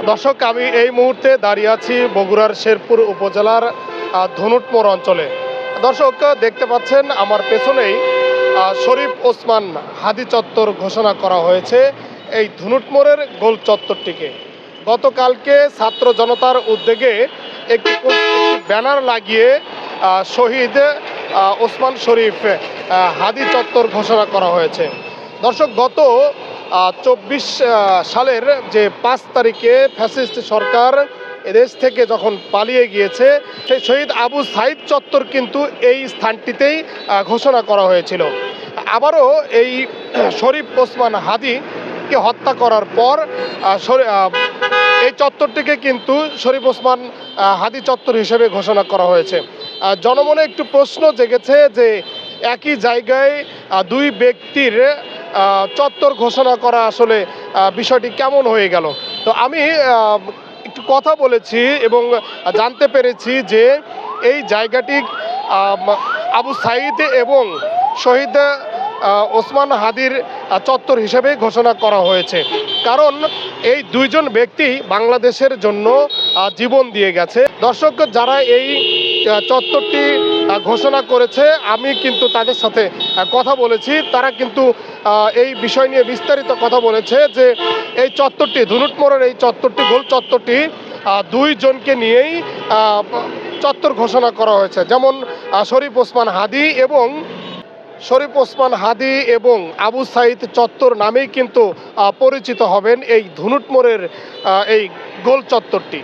দর্শক, আমি এই মুহূর্তে দাঁড়িয়ে আছি বগুড়ার শেরপুর উপজেলার ধনুটমোড় অঞ্চলে। দর্শক, দেখতে পাচ্ছেন আমার পেছনেই শরীফ ওসমান হাদি চত্বর ঘোষণা করা হয়েছে এই ধনুটমোড়ের গোল চত্বরটিকে। গতকালকে ছাত্র জনতার উদ্যোগে একটি ব্যানার লাগিয়ে শহীদ ওসমান শরীফ হাদি চত্বর ঘোষণা করা হয়েছে। দর্শক, গত 24 সালের যে 5 তারিখে ফ্যাসিস্ট সরকার এদেশ থেকে যখন পালিয়ে গিয়েছে, সেই শহীদ আবু সাইদ চত্বর কিন্তু এই স্থানটিতেই ঘোষণা করা হয়েছিল। আবারও এই শরীফ ওসমান হাদিকে হত্যা করার পর এই চত্বরটিকে কিন্তু শরীফ ওসমান হাদি চত্বর হিসেবে ঘোষণা করা হয়েছে। জনমনে একটু প্রশ্ন জেগেছে যে একই জায়গায় দুই ব্যক্তির চত্বর ঘোষণা করা আসলে বিষয়টি কেমন হয়ে গেল। তো আমি একটু কথা বলেছি এবং জানতে পেরেছি যে এই জায়গাটি আবু সাইদ এবং শহীদ ওসমান হাদির চত্বর হিসেবে ঘোষণা করা হয়েছে, কারণ এই দুইজন ব্যক্তি বাংলাদেশের জন্য জীবন দিয়ে গেছে। দর্শক, যারা এই চত্বরটি ঘোষণা করেছে আমি কিন্তু তাদের সাথে কথা বলেছি। তারা কিন্তু এই বিষয় নিয়ে বিস্তারিত কথা বলেছে যে এই চত্বরটি, ধনুটমোড়ের এই চত্বরটি, গোল চত্বরটি দুইজনকে নিয়েই চত্বর ঘোষণা করা হয়েছে। যেমন শরীফ ওসমান হাদি এবং আবু সাইদ চত্বর নামেই কিন্তু পরিচিত হবেন এই ধনুটমোড়ের এই গোল চত্বরটি।